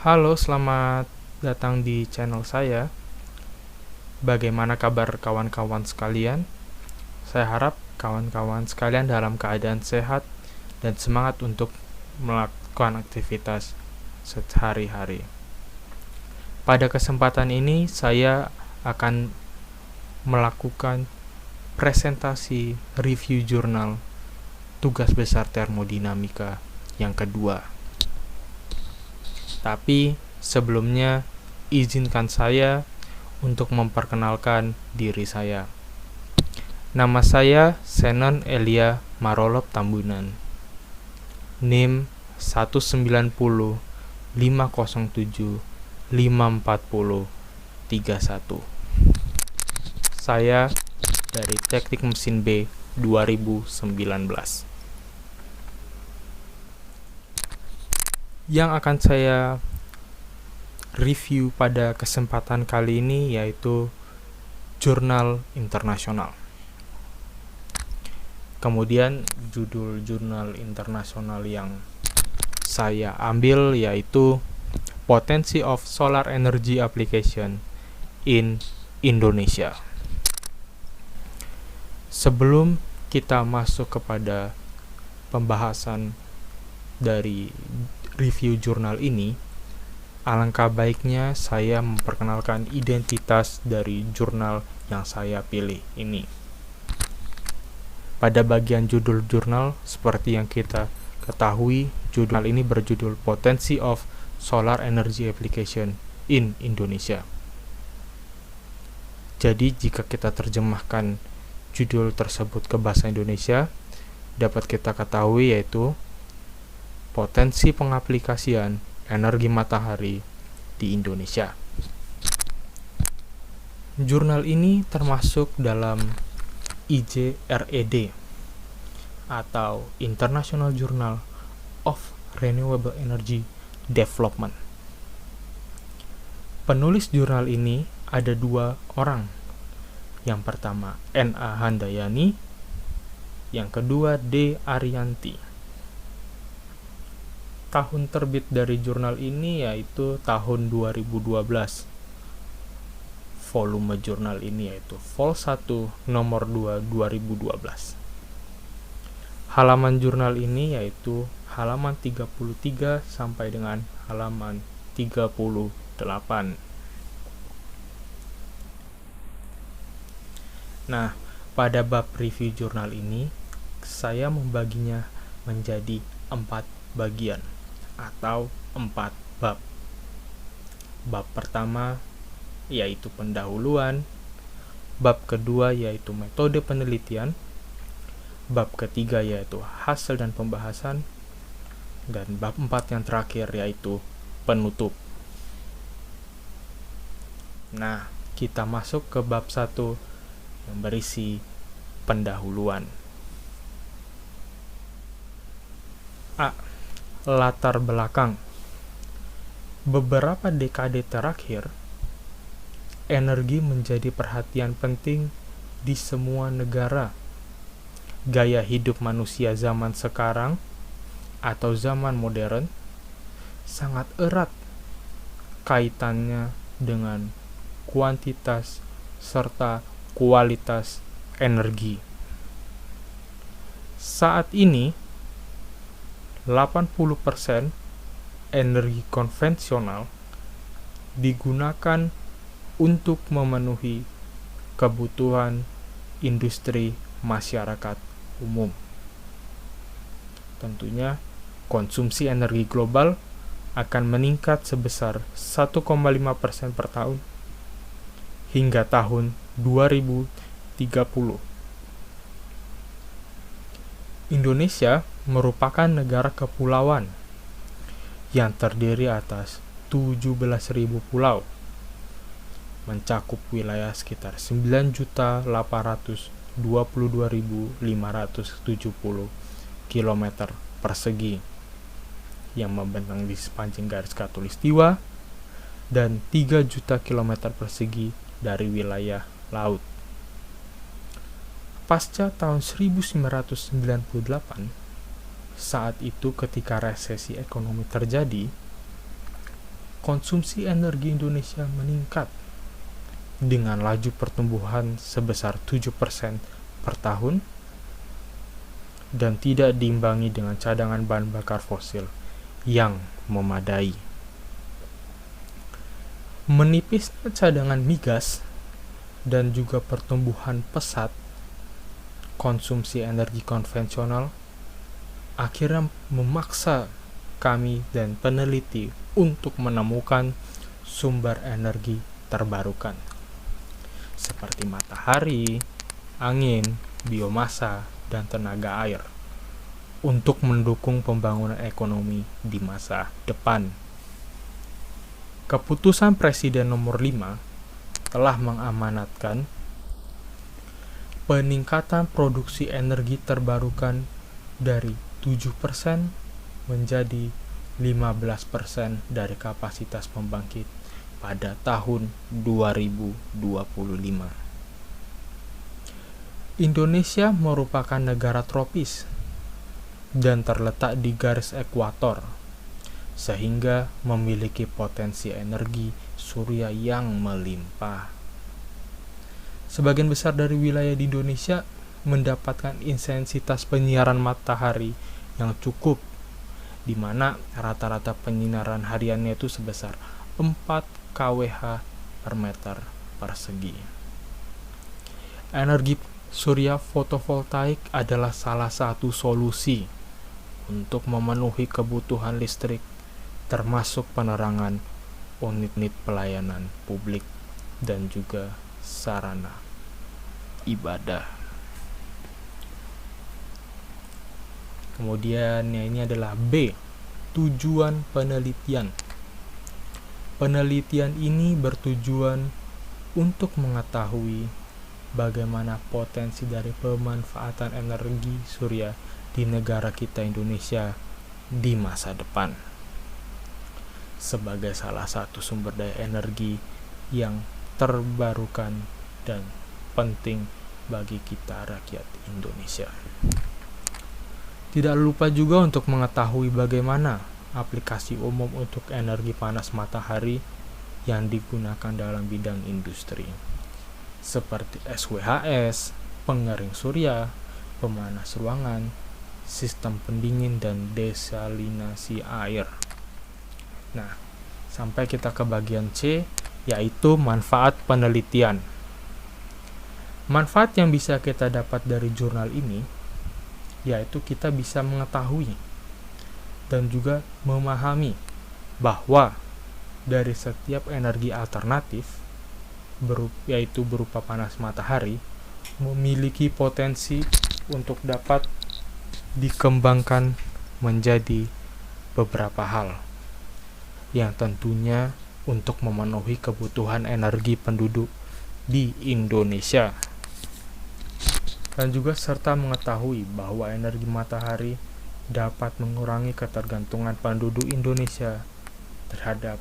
Halo, selamat datang di channel saya. Bagaimana kabar kawan-kawan sekalian? Saya harap kawan-kawan sekalian dalam keadaan sehat dan semangat untuk melakukan aktivitas sehari-hari. Pada kesempatan ini, saya akan melakukan presentasi review jurnal tugas besar termodinamika yang kedua. Tapi sebelumnya, izinkan saya untuk memperkenalkan diri saya. Nama saya Senon Elia Marolop Tambunan. NIM 190 507 540 31. Saya dari Teknik Mesin B 2019. Yang akan saya review pada kesempatan kali ini yaitu jurnal internasional. Kemudian judul jurnal internasional yang saya ambil yaitu Potency of Solar Energy Application in Indonesia. Sebelum kita masuk kepada pembahasan dari review jurnal ini, alangkah baiknya saya memperkenalkan identitas dari jurnal yang saya pilih ini. Pada bagian judul jurnal, seperti yang kita ketahui, jurnal ini berjudul Potency of Solar Energy Application in Indonesia. Jadi, jika kita terjemahkan judul tersebut ke bahasa Indonesia, dapat kita ketahui yaitu Potensi pengaplikasian energi matahari di Indonesia. Jurnal ini termasuk dalam IJRED atau International Journal of Renewable Energy Development. Penulis jurnal ini ada 2 orang. Yang pertama N.A. Handayani, yang kedua D. Ariyanti. Tahun terbit dari jurnal ini yaitu tahun 2012. Volume jurnal ini yaitu Vol 1 nomor 2 2012. Halaman jurnal ini yaitu halaman 33 sampai dengan halaman 38. Nah, pada bab review jurnal ini saya membaginya menjadi 4 bagian atau 4 bab. Bab pertama yaitu pendahuluan, bab kedua yaitu metode penelitian, bab ketiga yaitu hasil dan pembahasan, dan bab 4 yang terakhir yaitu penutup. Nah, kita masuk ke bab 1 yang berisi pendahuluan. A. Latar belakang. Beberapa dekade terakhir, energi menjadi perhatian penting di semua negara. Gaya hidup manusia zaman sekarang atau zaman modern sangat erat kaitannya dengan kuantitas serta kualitas energi. Saat ini 80% energi konvensional digunakan untuk memenuhi kebutuhan industri masyarakat umum. Tentunya konsumsi energi global akan meningkat sebesar 1,5% per tahun hingga tahun 2030. Indonesia merupakan negara kepulauan yang terdiri atas 17.000 pulau, mencakup wilayah sekitar 9.822.570 km persegi yang membentang di sepanjang garis khatulistiwa dan 3 juta km persegi dari wilayah laut. Pasca tahun 1998, saat itu ketika resesi ekonomi terjadi, konsumsi energi Indonesia meningkat dengan laju pertumbuhan sebesar 7% per tahun dan tidak diimbangi dengan cadangan bahan bakar fosil yang memadai. Menipisnya cadangan migas dan juga pertumbuhan pesat konsumsi energi konvensional akhirnya memaksa kami dan peneliti untuk menemukan sumber energi terbarukan seperti matahari, angin, biomasa, dan tenaga air untuk mendukung pembangunan ekonomi di masa depan. Keputusan Presiden nomor 5 telah mengamanatkan peningkatan produksi energi terbarukan dari 7% menjadi 15% dari kapasitas pembangkit pada tahun 2025. Indonesia merupakan negara tropis dan terletak di garis ekuator, sehingga memiliki potensi energi surya yang melimpah. Sebagian besar dari wilayah di Indonesia mendapatkan intensitas penyiaran matahari yang cukup, di mana rata-rata penyinaran hariannya itu sebesar 4 kWh per meter persegi. Energi surya fotovoltaik adalah salah satu solusi untuk memenuhi kebutuhan listrik, termasuk penerangan unit-unit pelayanan publik dan juga sarana ibadah. Kemudian ini adalah B, tujuan penelitian. Penelitian ini bertujuan untuk mengetahui bagaimana potensi dari pemanfaatan energi surya di negara kita Indonesia di masa depan sebagai salah satu sumber daya energi yang terbarukan dan penting bagi kita rakyat Indonesia. Tidak lupa juga untuk mengetahui bagaimana aplikasi umum untuk energi panas matahari yang digunakan dalam bidang industri, seperti SWHS, pengering surya, pemanas ruangan, sistem pendingin, dan desalinasi air. Nah, sampai kita ke bagian C, yaitu manfaat penelitian. Manfaat yang bisa kita dapat dari jurnal ini, yaitu kita bisa mengetahui dan juga memahami bahwa dari setiap energi alternatif, yaitu berupa panas matahari, memiliki potensi untuk dapat dikembangkan menjadi beberapa hal yang tentunya untuk memenuhi kebutuhan energi penduduk di Indonesia, dan juga serta mengetahui bahwa energi matahari dapat mengurangi ketergantungan penduduk Indonesia terhadap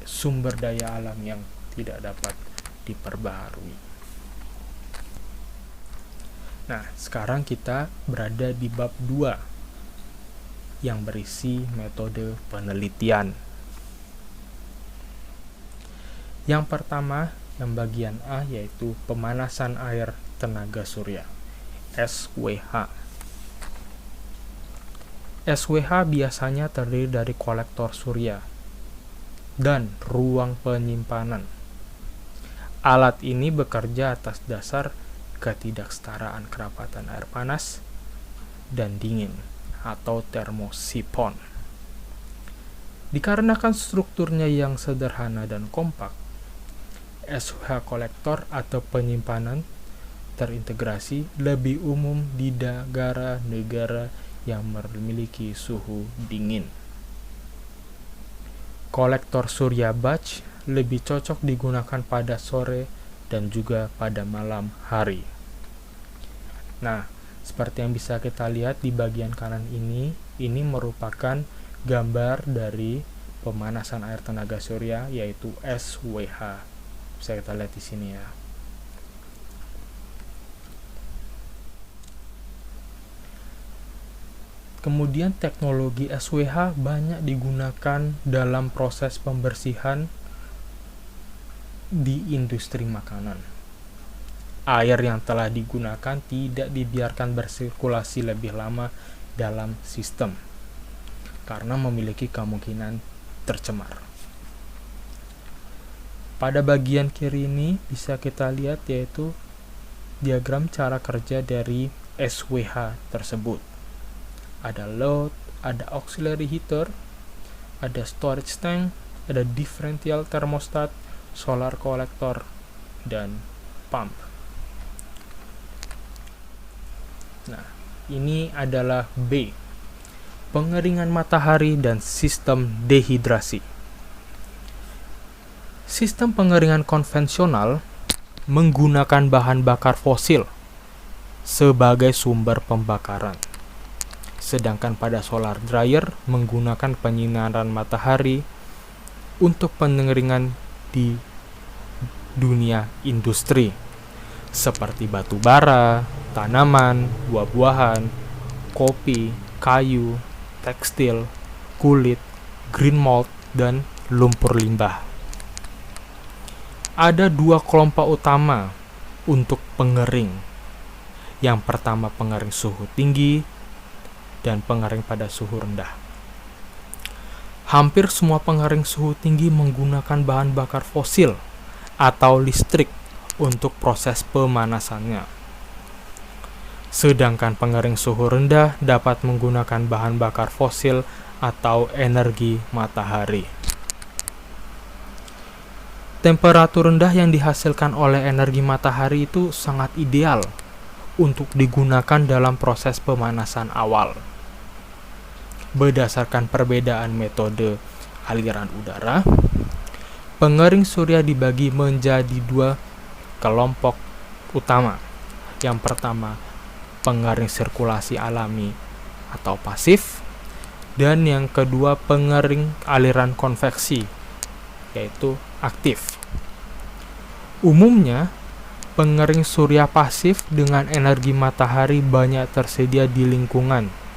sumber daya alam yang tidak dapat diperbaharui. Nah, sekarang kita berada di bab 2 yang berisi metode penelitian. Yang pertama, yang bagian A, yaitu pemanasan air tenaga surya, SWH. SWH biasanya terdiri dari kolektor surya dan ruang penyimpanan. Alat ini bekerja atas dasar ketidaksetaraan kerapatan air panas dan dingin atau termosifon. Dikarenakan strukturnya yang sederhana dan kompak, SWH kolektor atau penyimpanan terintegrasi lebih umum di negara-negara yang memiliki suhu dingin. Kolektor surya batch lebih cocok digunakan pada sore dan juga pada malam hari. Nah, seperti yang bisa kita lihat di bagian kanan ini merupakan gambar dari pemanasan air tenaga surya, yaitu SWH. Bisa kita lihat di sini ya. Kemudian teknologi SWH banyak digunakan dalam proses pembersihan di industri makanan. Air yang telah digunakan tidak dibiarkan bersirkulasi lebih lama dalam sistem karena memiliki kemungkinan tercemar. Pada bagian kiri ini bisa kita lihat yaitu diagram cara kerja dari SWH tersebut. Ada load, ada auxiliary heater, ada storage tank, ada differential thermostat, solar collector, dan pump. Nah, ini adalah B, pengeringan matahari dan sistem dehidrasi. Sistem pengeringan konvensional menggunakan bahan bakar fosil sebagai sumber pembakaran. Sedangkan pada solar dryer menggunakan penyinaran matahari untuk pengeringan di dunia industri seperti batu bara, tanaman, buah-buahan, kopi, kayu, tekstil, kulit, green mold, dan lumpur limbah. Ada dua kelompok utama untuk pengering. Yang pertama pengering suhu tinggi dan pengering pada suhu rendah. Hampir semua pengering suhu tinggi menggunakan bahan bakar fosil atau listrik untuk proses pemanasannya. Sedangkan pengering suhu rendah dapat menggunakan bahan bakar fosil atau energi matahari. Temperatur rendah yang dihasilkan oleh energi matahari itu sangat ideal untuk digunakan dalam proses pemanasan awal. Berdasarkan perbedaan metode aliran udara, pengering surya dibagi menjadi dua kelompok utama. Yang pertama, pengering sirkulasi alami atau pasif, dan yang kedua, pengering aliran konveksi, yaitu aktif. Umumnya, pengering surya pasif dengan energi matahari banyak tersedia di lingkungan.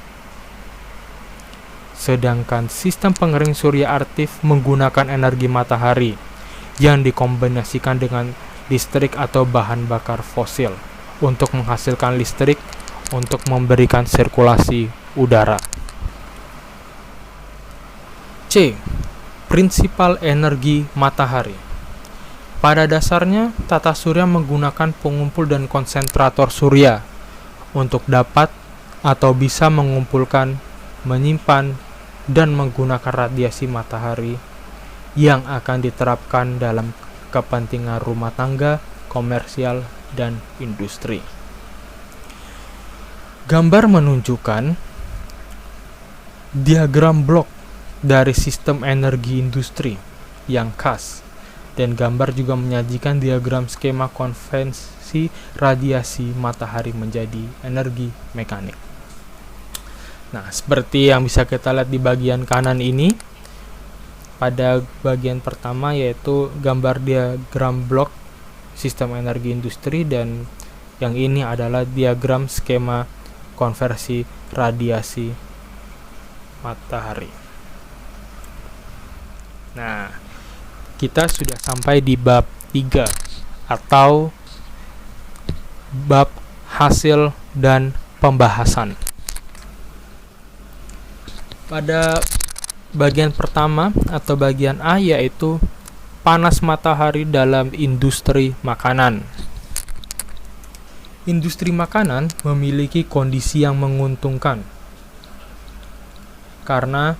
Sedangkan sistem pengering surya aktif menggunakan energi matahari yang dikombinasikan dengan listrik atau bahan bakar fosil untuk menghasilkan listrik untuk memberikan sirkulasi udara. C. Prinsipal energi matahari. Pada dasarnya, tata surya menggunakan pengumpul dan konsentrator surya untuk dapat atau bisa mengumpulkan, menyimpan, dan menggunakan radiasi matahari yang akan diterapkan dalam kepentingan rumah tangga, komersial, dan industri. Gambar menunjukkan diagram blok dari sistem energi industri yang khas, dan gambar juga menyajikan diagram skema konvensi radiasi matahari menjadi energi mekanik. Nah, seperti yang bisa kita lihat di bagian kanan ini, pada bagian pertama yaitu gambar diagram blok sistem energi industri, dan yang ini adalah diagram skema konversi radiasi matahari. Nah, kita sudah sampai di bab 3 atau bab hasil dan pembahasan. Pada bagian pertama atau bagian A yaitu panas matahari dalam industri makanan. Industri makanan memiliki kondisi yang menguntungkan karena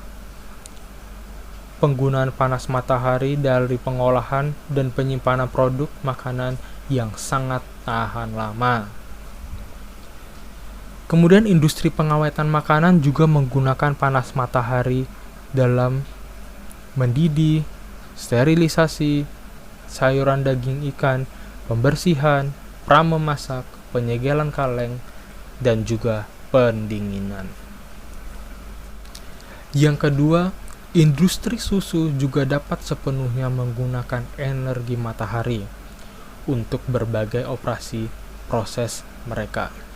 penggunaan panas matahari dari pengolahan dan penyimpanan produk makanan yang sangat tahan lama. Kemudian industri pengawetan makanan juga menggunakan panas matahari dalam mendidih, sterilisasi, sayuran daging ikan, pembersihan, pramemasak, penyegelan kaleng, dan juga pendinginan. Yang kedua, industri susu juga dapat sepenuhnya menggunakan energi matahari untuk berbagai operasi proses mereka.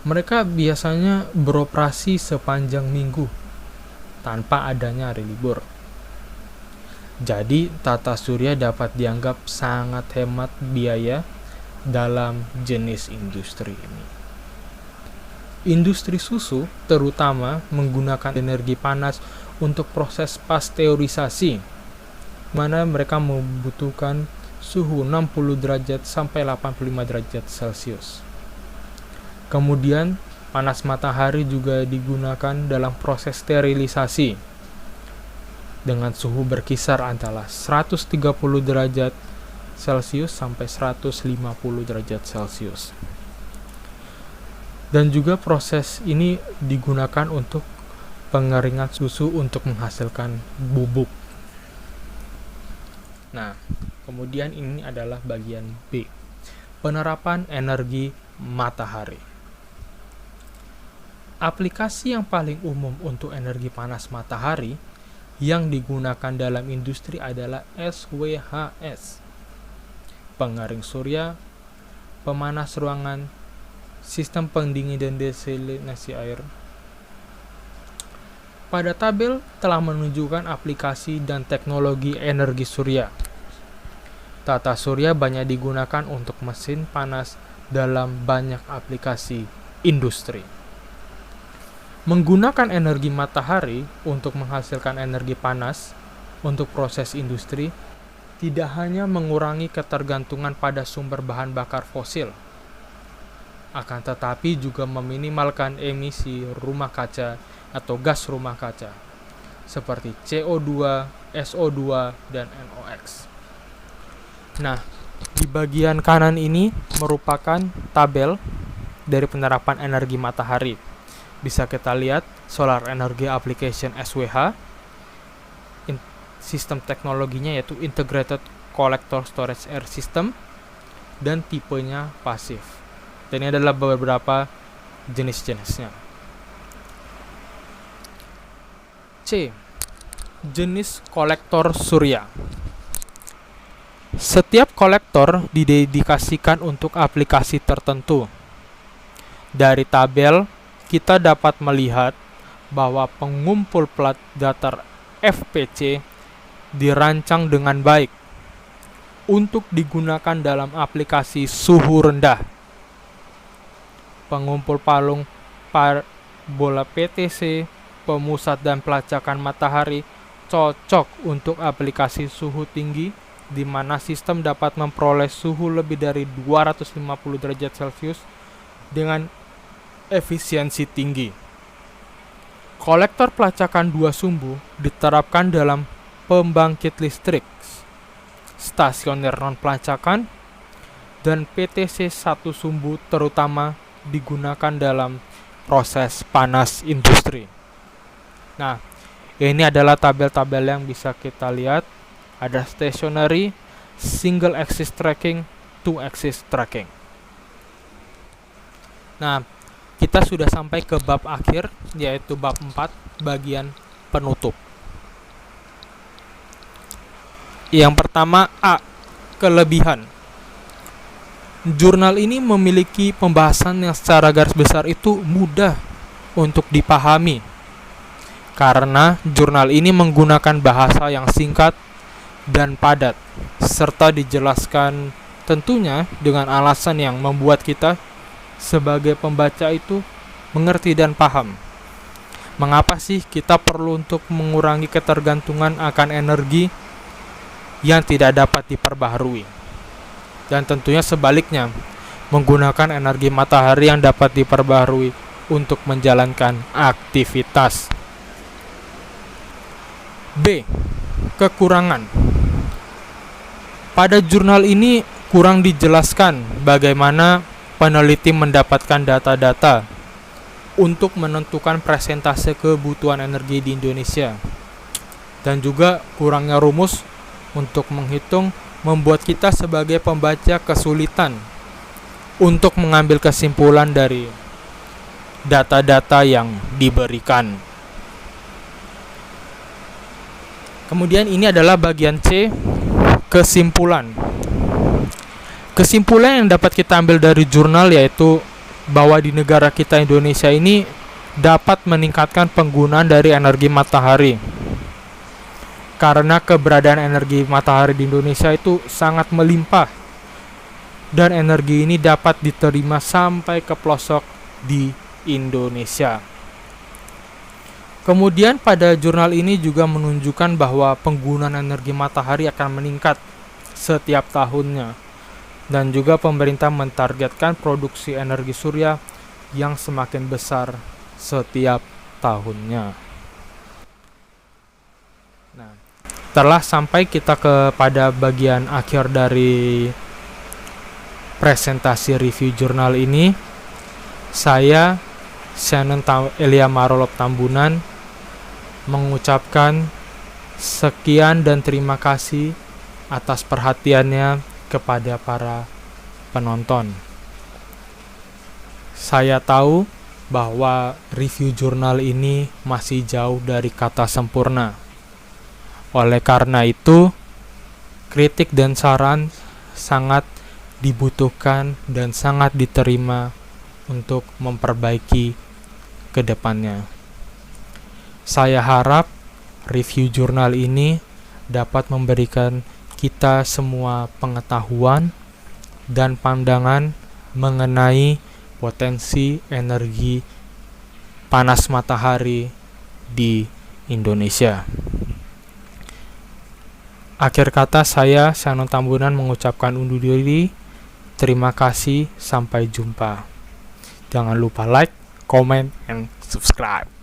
Mereka biasanya beroperasi sepanjang minggu tanpa adanya hari libur. Jadi, tata surya dapat dianggap sangat hemat biaya dalam jenis industri ini. Industri susu terutama menggunakan energi panas untuk proses pasteurisasi, mana mereka membutuhkan suhu 60 derajat sampai 85 derajat Celcius. Kemudian, panas matahari juga digunakan dalam proses sterilisasi dengan suhu berkisar antara 130 derajat Celcius sampai 150 derajat Celcius. Dan juga proses ini digunakan untuk pengeringan susu untuk menghasilkan bubuk. Nah, kemudian ini adalah bagian B, penerapan energi matahari. Aplikasi yang paling umum untuk energi panas matahari yang digunakan dalam industri adalah SWHS, pengering surya, pemanas ruangan, sistem pendingin dan desalinasi air. Pada tabel telah menunjukkan aplikasi dan teknologi energi surya. Tata surya banyak digunakan untuk mesin panas dalam banyak aplikasi industri. Menggunakan energi matahari untuk menghasilkan energi panas untuk proses industri tidak hanya mengurangi ketergantungan pada sumber bahan bakar fosil, akan tetapi juga meminimalkan emisi rumah kaca atau gas rumah kaca seperti CO2, SO2, dan NOx. Nah, di bagian kanan ini merupakan tabel dari penerapan energi matahari. Bisa kita lihat Solar Energy Application SWH, sistem teknologinya yaitu Integrated Collector Storage Air System, dan tipenya pasif. Dan ini adalah beberapa jenis-jenisnya. C. Jenis kolektor surya. Setiap kolektor didedikasikan untuk aplikasi tertentu. Dari tabel kita dapat melihat bahwa pengumpul plat datar FPC dirancang dengan baik untuk digunakan dalam aplikasi suhu rendah. Pengumpul palung bola PTC, pemusat dan pelacakan matahari cocok untuk aplikasi suhu tinggi, di mana sistem dapat memperoleh suhu lebih dari 250 derajat Celcius dengan efisiensi tinggi. Kolektor pelacakan dua sumbu diterapkan dalam pembangkit listrik, stasioner non-pelacakan, dan PTC satu sumbu terutama digunakan dalam proses panas industri. Nah, ini adalah tabel-tabel yang bisa kita lihat. Ada stationary, single axis tracking, two axis tracking. Nah, kita sudah sampai ke bab akhir, yaitu bab 4, bagian penutup. Yang pertama, A. Kelebihan. Jurnal ini memiliki pembahasan yang secara garis besar itu mudah untuk dipahami, karena jurnal ini menggunakan bahasa yang singkat dan padat, serta dijelaskan tentunya dengan alasan yang membuat kita sebagai pembaca itu mengerti dan paham. Mengapa sih kita perlu untuk mengurangi ketergantungan akan energi yang tidak dapat diperbaharui? Dan tentunya sebaliknya, menggunakan energi matahari yang dapat diperbaharui untuk menjalankan aktivitas. B. Kekurangan. Pada jurnal ini kurang dijelaskan bagaimana peneliti mendapatkan data-data untuk menentukan persentase kebutuhan energi di Indonesia, dan juga kurangnya rumus untuk menghitung membuat kita sebagai pembaca kesulitan untuk mengambil kesimpulan dari data-data yang diberikan. Kemudian ini adalah bagian C, kesimpulan. Kesimpulan yang dapat kita ambil dari jurnal yaitu bahwa di negara kita Indonesia ini dapat meningkatkan penggunaan dari energi matahari. Karena keberadaan energi matahari di Indonesia itu sangat melimpah, dan energi ini dapat diterima sampai ke pelosok di Indonesia. Kemudian pada jurnal ini juga menunjukkan bahwa penggunaan energi matahari akan meningkat setiap tahunnya, dan juga pemerintah mentargetkan produksi energi surya yang semakin besar setiap tahunnya. Nah, setelah sampai kita kepada bagian akhir dari presentasi review jurnal ini, saya Shannon Elia Marolop Tambunan mengucapkan sekian dan terima kasih atas perhatiannya kepada para penonton. Saya tahu bahwa review jurnal ini masih jauh dari kata sempurna. Oleh karena itu, kritik dan saran sangat dibutuhkan dan sangat diterima untuk memperbaiki ke depannya. Saya harap review jurnal ini dapat memberikan kita semua pengetahuan dan pandangan mengenai potensi energi panas matahari di Indonesia. Akhir kata, saya Shannon Tambunan mengucapkan undur diri. Terima kasih, sampai jumpa. Jangan lupa like, comment, and subscribe.